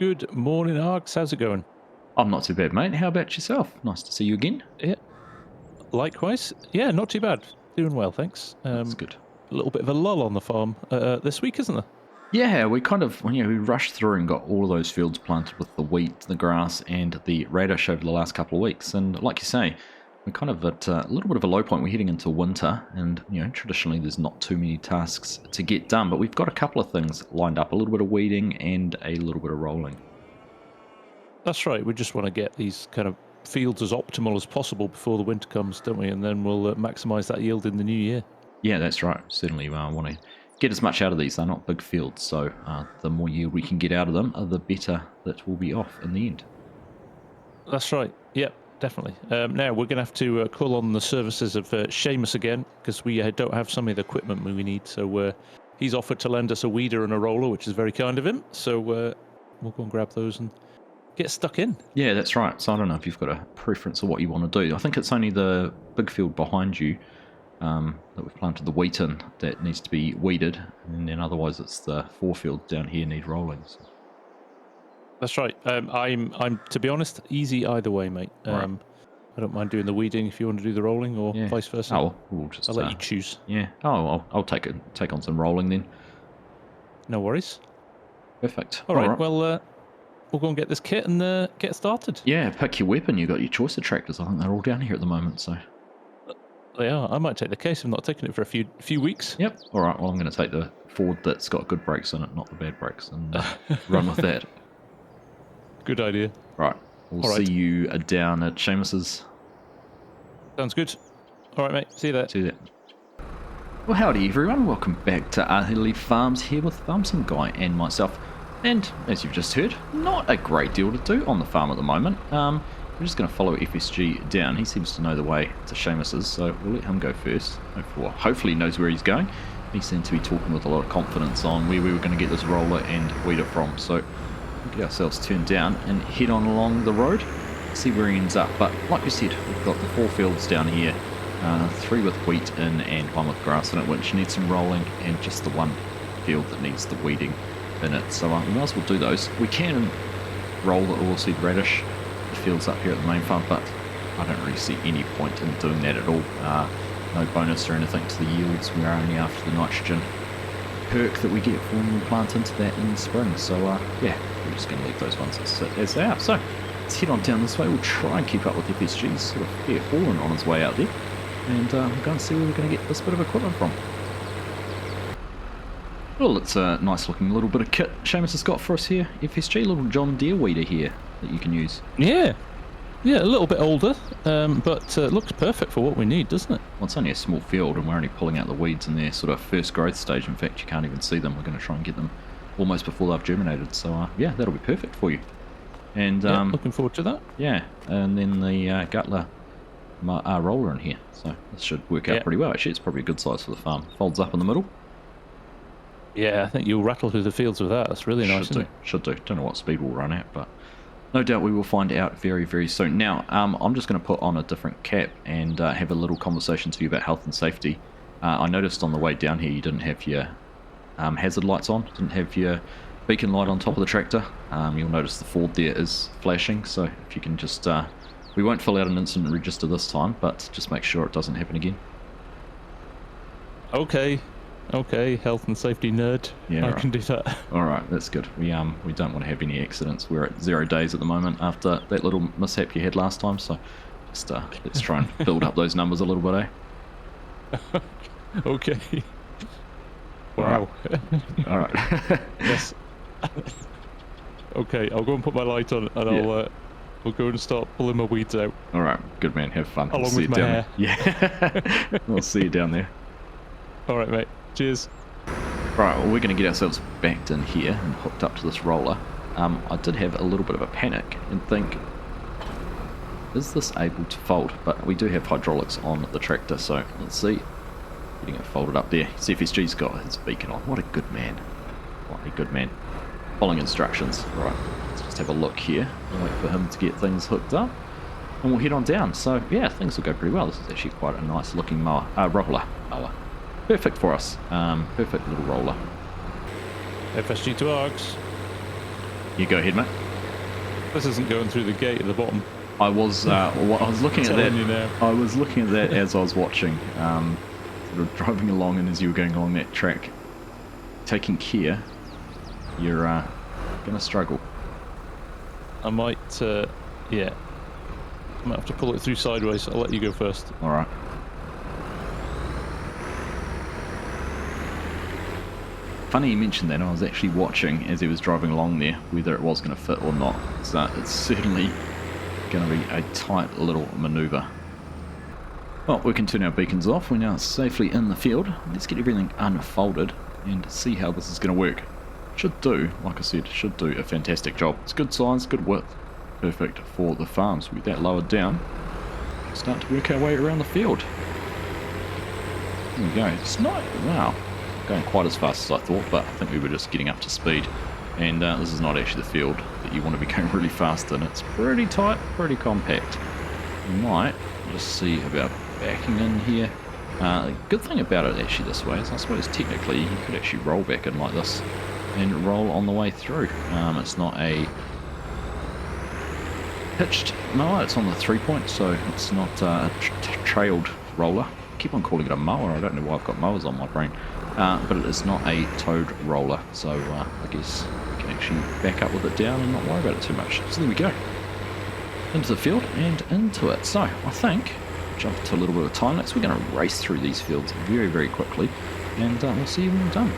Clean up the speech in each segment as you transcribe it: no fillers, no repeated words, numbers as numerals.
Good morning, Args. How's it going? I'm not too bad, mate. How about yourself? Nice to see you again. Yeah, likewise. Yeah, not too bad. Doing well, thanks. That's good. A little bit of a lull on the farm this week, isn't there? Yeah, we kind of, we rushed through and got all of those fields planted with the wheat, the grass, and the radish over the last couple of weeks. And like you say, we're kind of at a little bit of a low point. We're heading into winter, and traditionally there's not too many tasks to get done, but we've got a couple of things lined up: a little bit of weeding and a little bit of rolling. That's right. We just want to get these kind of fields as optimal as possible before the winter comes, don't we? And then we'll maximise that yield in the new year. Yeah, that's right. Certainly want to get as much out of these. They're not big fields, so the more yield we can get out of them, the better that will be off in the end. That's right. Yep, definitely. Now we're going to have to call on the services of Seamus again because we don't have some of the equipment we need. So he's offered to lend us a weeder and a roller, which is very kind of him. So we'll go and grab those and get stuck in. Yeah, that's right. So I don't know if you've got a preference of what you want to do. I think it's only the big field behind you that we've planted the wheat in that needs to be weeded, and then otherwise it's the four fields down here need rolling. So. That's right. I'm to be honest, easy either way, mate. Right. I don't mind doing the weeding if you want to do the rolling, or Yeah. vice versa. Oh, we'll just. I'll let you choose. Yeah. Oh, I'll take on some rolling then. No worries. Perfect. All right. Well, we'll go and get this kit and get started. Yeah, pick your weapon. You've got your choice of tractors. I think they're all down here at the moment. So. They are. I might take the case. I've not taken it for a few weeks. Yep. All right. Well, I'm going to take the Ford that's got good brakes in it, not the bad brakes, and run with that. Good idea. Right. We'll see you down at Seamus's. Sounds good. All right, mate. See you there. See you there. Well, howdy everyone. Welcome back to Aghalee Farms here with Some Guy and myself. And as you've just heard, not a great deal to do on the farm at the moment. We're just going to follow FSG down. He seems to know the way to Seamus's, so we'll let him go first. Hopefully he knows where he's going. He seemed to be talking with a lot of confidence on where we were going to get this roller and weeder from. So we'll get ourselves turned down and head on along the road, see where he ends up. But like we said, we've got the four fields down here, 3 with wheat in and 1 with grass in it, which needs some rolling, and just the 1 field that needs the weeding in it. So we might as well do those. We can roll the oilseed radish fields up here at the main farm, but I don't really see any point in doing that at all. No bonus or anything to the yields. We're only after the nitrogen perk that we get when we plant into that in the spring. So yeah, we're just going to leave those ones as they are. So let's head on down this way. We'll try and keep up with FSG's sort of fair hauling on his way out there, and we'll go and see where we're going to get this bit of equipment from. Well, it's a nice looking little bit of kit Seamus has got for us here. FSG, little John Deere weeder here that you can use. Yeah, a little bit older, but looks perfect for what we need, doesn't it? Well, it's only a small field, and we're only pulling out the weeds in their sort of first growth stage. In fact, you can't even see them. We're going to try and get them almost before they've germinated. So yeah, that'll be perfect for you. And looking forward to that. Yeah, and then the Gutler roller in here. So this should work out pretty well. Actually, it's probably a good size for the farm. Folds up in the middle. Yeah, I think you'll rattle through the fields with that. That's really nice, isn't it? Should do. Don't know what speed we'll run at, but no doubt we will find out very, very soon. Now, I'm just going to put on a different cap and have a little conversation to you about health and safety. I noticed on the way down here you didn't have your hazard lights on, didn't have your beacon light on top of the tractor. You'll notice the Ford there is flashing, so if you can just... we won't fill out an incident register this time, but just make sure it doesn't happen again. Okay, health and safety nerd. Yeah, I can do that. All right, that's good. We don't want to have any accidents. We're at 0 days at the moment after that little mishap you had last time, so just let's try and build up those numbers a little bit, eh? Okay. Wow. All right. Yes. Okay, I'll go and put my light on, and we'll go and start pulling my weeds out. All right, good man. Have fun. Along with my hair. Yeah. We'll see you down there. All right, mate. Cheers. Right, well, we're going to get ourselves backed in here and hooked up to this roller. I did have a little bit of a panic and think, is this able to fold? But we do have hydraulics on the tractor, so let's see. Getting it folded up there. CFSG's got his beacon on. What a good man. What a good man. Following instructions. Right, let's just have a look here. I'll wait for him to get things hooked up, and we'll head on down. So yeah, things will go pretty well. This is actually quite a nice looking roller. Perfect for us. Perfect little roller. FSG to Args. You go ahead, mate. This isn't going through the gate at the bottom. I was looking at that. You now. I was looking at that as I was watching, sort of driving along, and as you were going along that track, taking care, you're going to struggle. I might, yeah. I might have to pull it through sideways. I'll let you go first. All right. Funny you mentioned that. I was actually watching as he was driving along there whether it was going to fit or not. So it's certainly going to be a tight little manoeuvre. Well, we can turn our beacons off. We're now safely in the field. Let's get everything unfolded and see how this is going to work. Should do, like I said, should do a fantastic job. It's good size, good width. Perfect for the farms. With that lowered down, start to work our way around the field. There we go. It's not, wow, going quite as fast as I thought, but I think we were just getting up to speed. And this is not actually the field that you want to be going really fast in. It's pretty tight, pretty compact. You might just see about backing in here. The good thing about it actually this way is I suppose technically you could actually roll back in like this and roll on the way through. It's not a pitched mower, it's on the 3-point, so it's not a trailed roller. I keep on calling it a mower, I don't know why I've got mowers on my brain. But it is not a towed roller, so I guess you can actually back up with it down and not worry about it too much. So there we go. Into the field and into it. So I think, jump to a little bit of time lapse, we're going to race through these fields very, very quickly, and we'll see you when we're done.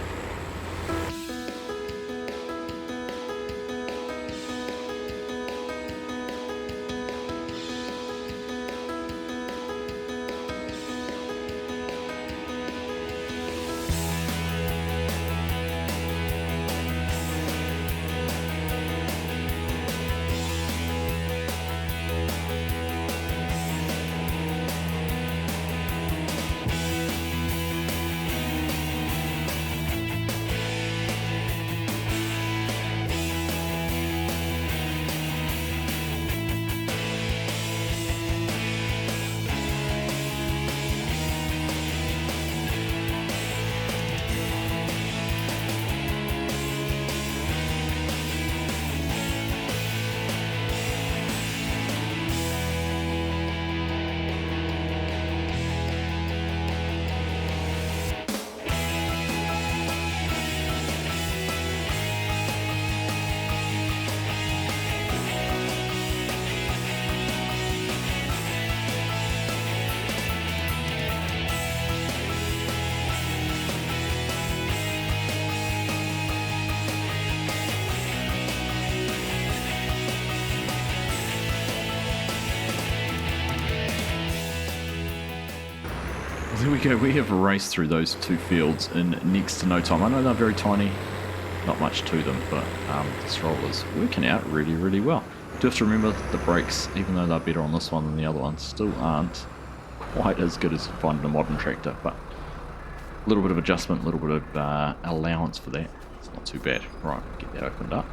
There we go, we have raced through those two fields in next to no time. I know they're very tiny, not much to them, but this roller's working out really, really well. Do have to remember that the brakes, even though they're better on this one than the other one, still aren't quite as good as you find in a modern tractor, but a little bit of adjustment, a little bit of allowance for that. It's not too bad. Right, get that opened up.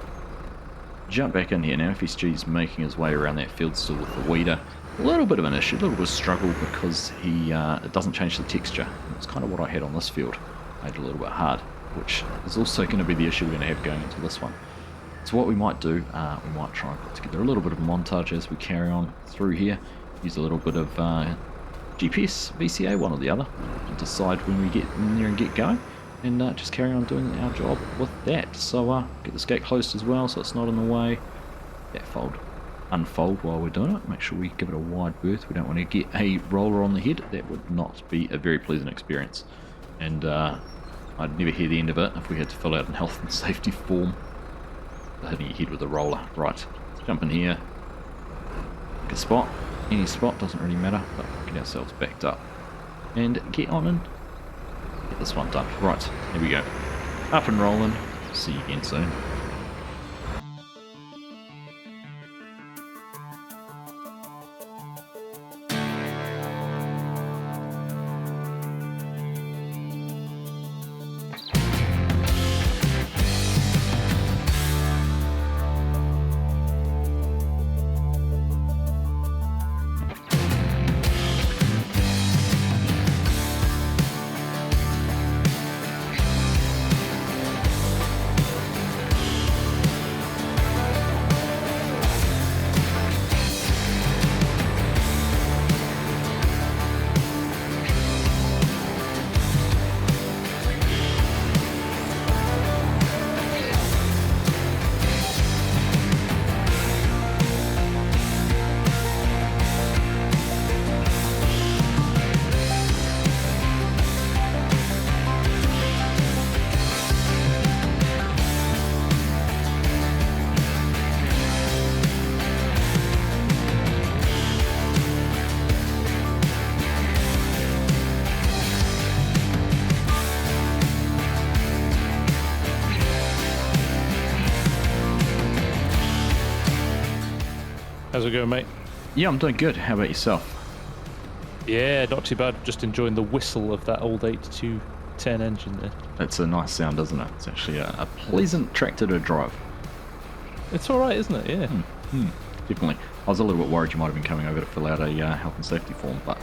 Jump back in here now. FSG's making his way around that field still with the weeder. A little bit of an issue, a little bit of struggle because it doesn't change the texture. It's kind of what I had on this field. Made it a little bit hard, which is also going to be the issue we're going to have going into this one. So what we might do, we might try and put together a little bit of a montage as we carry on through here. Use a little bit of GPS, VCA, one or the other, and decide when we get in there and get going. And just carry on doing our job with that. So get this gate closed as well so it's not in the way. That unfold while we're doing it. Make sure we give it a wide berth. We don't want to get a roller on the head. That would not be a very pleasant experience. And I'd never hear the end of it if we had to fill out in health and safety form. Hitting your head with a roller. Right, let's jump in here. Pick a spot. Any spot, doesn't really matter, but get ourselves backed up. And get on and get this one done. Right, here we go. Up and rolling. See you again soon. How's it going, mate? Yeah, I'm doing good. How about yourself? Yeah, not too bad. Just enjoying the whistle of that old 8210 engine there. It's a nice sound, isn't it? It's actually a pleasant tractor to drive. It's all right, isn't it? Yeah. Definitely. I was a little bit worried you might have been coming over to fill out a health and safety form, but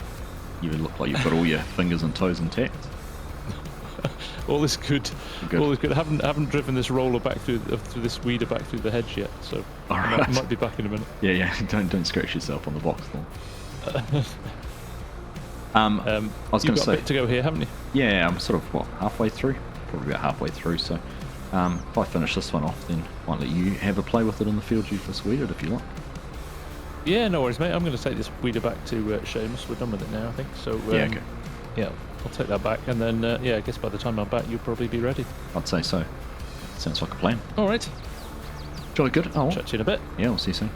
you look like you've got all your fingers and toes intact. All is good. Good. All is good. I haven't driven this roller back through this weeder back through the hedge yet, so All I right. might be back in a minute. Yeah. Don't scratch yourself on the box then. I was You've going to got say. a bit to go here, haven't you? Yeah, I'm sort of halfway through. Probably about halfway through. So if I finish this one off, then might let you have a play with it in the field you've just weeded if you like. Yeah, no worries, mate. I'm going to take this weeder back to Seamus. We're done with it now, I think. So Yeah, okay. Yeah, I'll take that back, and then I guess by the time I'm back, you'll probably be ready. I'd say so. Sounds like a plan. All right. Jolly good. Oh, Chat to you in a bit. yeah, we'll see you soon.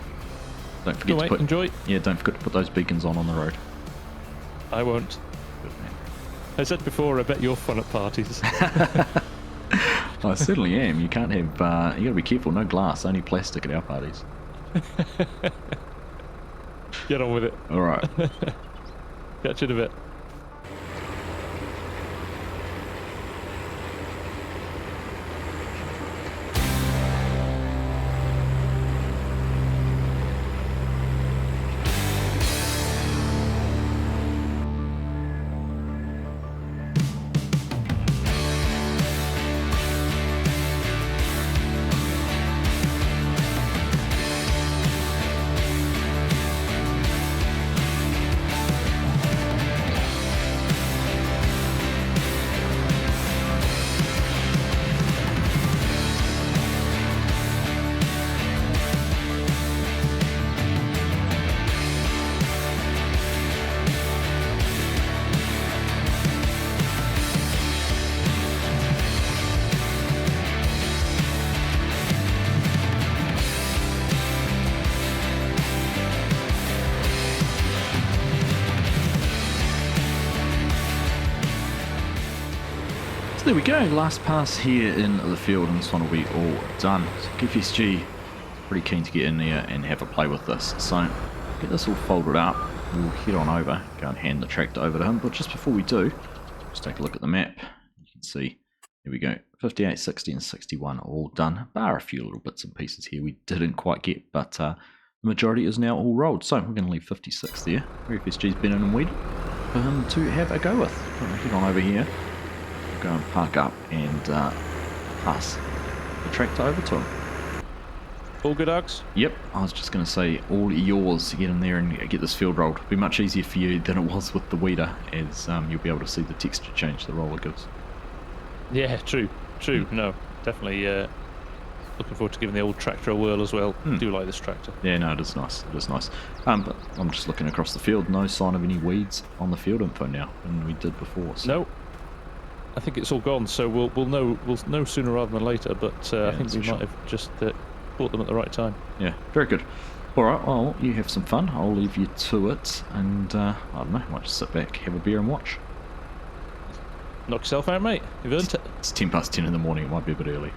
Don't forget Go, to mate. put. Enjoy. Yeah, don't forget to put those beacons on the road. I won't. Good man. I said before, I bet you're fun at parties. I certainly am. You can't have. You got to be careful. No glass, only plastic at our parties. Get on with it. All right. Catch you in a bit. So there we go, last pass here in the field, and this one will be all done. So FSG pretty keen to get in there and have a play with this. So get this all folded up, we'll head on over, go and hand the tractor over to him. But just before we do, just take a look at the map. You can see, here we go, 58, 60 and 61 all done, bar a few little bits and pieces here we didn't quite get, but the majority is now all rolled. So we're going to leave 56 there, where FSG's been in and weeded, for him to have a go with. So we'll head on over here, go and park up and pass the tractor over to him. All good, Args? Yep, I was just going to say, all yours to get in there and get this field rolled. It'll be much easier for you than it was with the weeder, as you'll be able to see the texture change the roller gives. Yeah, true. No, definitely looking forward to giving the old tractor a whirl as well. Do like this tractor. Yeah, no, it is nice. It is nice. But I'm just looking across the field. No sign of any weeds on the field info now, than we did before. So. No, I think it's all gone. So we'll know sooner rather than later. But I think we might have just bought them at the right time. Yeah, very good. All right, well, you have some fun. I'll leave you to it, and I don't know, might just sit back, have a beer, and watch. Knock yourself out, mate. You've earned it. It's 10 past 10 in the morning. It might be a bit early.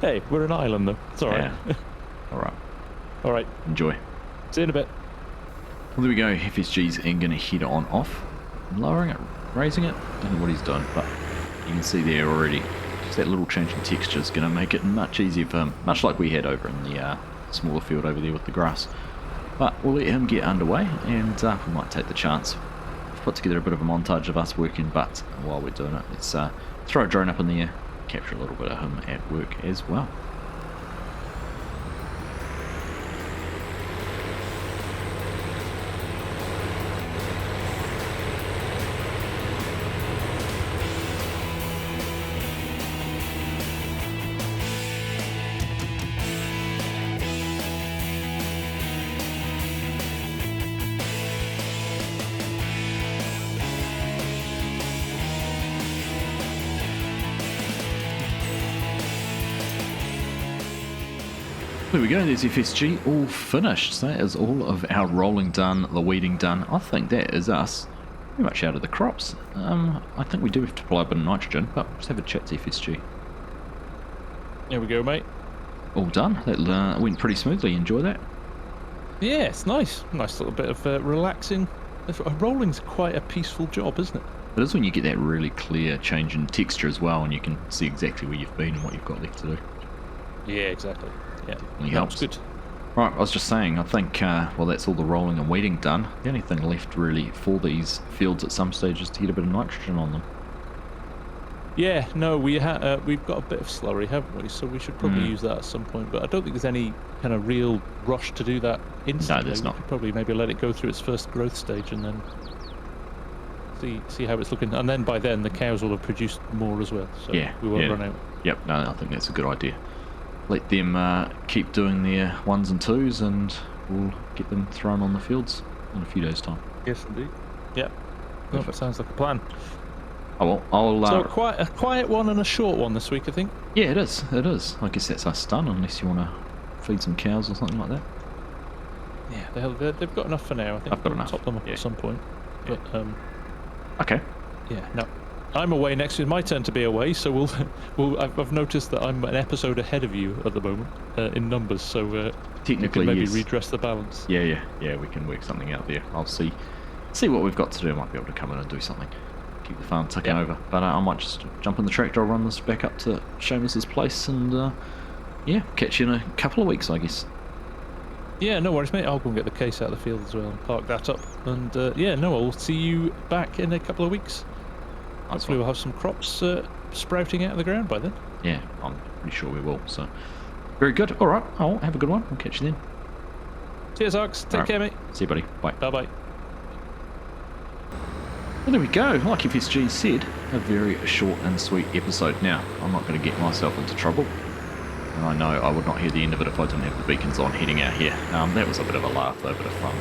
Hey, we're an island though. It's all right. Yeah. All right. All right. Enjoy. See you in a bit. Well, there we go. FSG's going to head on off. Lowering it, raising it. Don't know what he's done, but you can see there already. Just that little change in texture is going to make it much easier for him. Much like we had over in the smaller field over there with the grass. But we'll let him get underway, and we might take the chance. Put together a bit of a montage of us working, but while we're doing it, let's throw a drone up in the air, capture a little bit of him at work as well. There we go, there's FSG all finished. So that is all of our rolling done, the weeding done. I think that is us pretty much out of the crops. I think we do have to apply a bit of nitrogen, but let's have a chat to FSG. There we go, mate. All done. That went pretty smoothly. Enjoy that. Yeah, it's nice. Nice little bit of relaxing. Rolling's quite a peaceful job, isn't it? It is when you get that really clear change in texture as well, and you can see exactly where you've been and what you've got left to do. Yeah, exactly. Yeah, Definitely that helps. was good. Right, I was just saying, I think, well, that's all the rolling and weeding done. The only thing left really for these fields at some stage is to get a bit of nitrogen on them. Yeah, no, we've got a bit of slurry, haven't we? So we should probably use that at some point. But I don't think there's any kind of real rush to do that instantly. there's not. We could probably maybe let it go through its first growth stage and then see how it's looking. And then by then the cows will have produced more as well. So Yeah, we won't yeah. run out. Yep, no, I think that's a good idea. Let them keep doing their 1s and 2s, and we'll get them thrown on the fields in a few days' time. Yes, indeed. Yeah. No, that sounds like a plan. Oh, well, I'll... So a quiet one and a short one this week, I think. Yeah, it is. It is. I guess that's us done, unless you want to feed some cows or something like that. Yeah, they've got enough for now. I think I've got we'll enough, top them up yeah. at some point. But Okay. yeah, no. I'm away next. It's my turn to be away, so I've noticed that I'm an episode ahead of you at the moment in numbers. So we Technically, can maybe yes. redress the balance. Yeah. We can work something out there. I'll see what we've got to do. I might be able to come in and do something. Keep the farm ticking over. But I might just jump in the tractor. I'll run this back up to Seamus's place, and yeah, catch you in a couple of weeks, I guess. Yeah, no worries, mate. I'll go and get the case out of the field as well and park that up. And yeah, no, I'll see you back in a couple of weeks. Hopefully we'll have some crops sprouting out of the ground by then. Yeah, I'm pretty sure we will. So, very good. All right, I'll have a good one. I'll catch you then. Cheers, Args. Take care, mate. See you, buddy. Bye. Bye-bye. Well, there we go. Like FSG said, a very short and sweet episode. Now, I'm not going to get myself into trouble. And I know I would not hear the end of it if I didn't have the beacons on heading out here. That was a bit of a laugh, though, a bit of fun.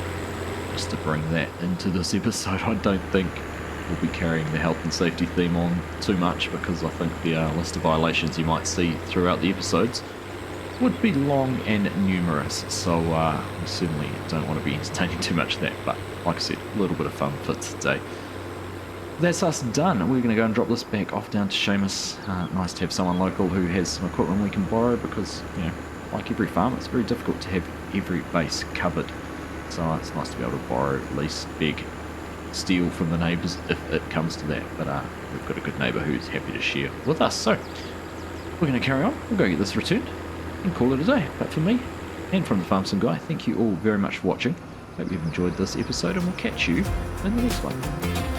Just to bring that into this episode, I don't think we'll be carrying the health and safety theme on too much, because I think the list of violations you might see throughout the episodes would be long and numerous, so we certainly don't want to be entertaining too much of that, but like I said, a little bit of fun for today. That's us done. We're going to go and drop this back off down to Seamus. Nice to have someone local who has some equipment we can borrow, because, you know, like every farm, it's very difficult to have every base covered, so it's nice to be able to borrow, lease, beg, steal from the neighbours if it comes to that. But we've got a good neighbour who's happy to share with us, so we're going to carry on. We'll go get this returned and call it a day. But for me and from the Farm Sim Guy, thank you all very much for watching. Hope you've enjoyed this episode, and we'll catch you in the next one.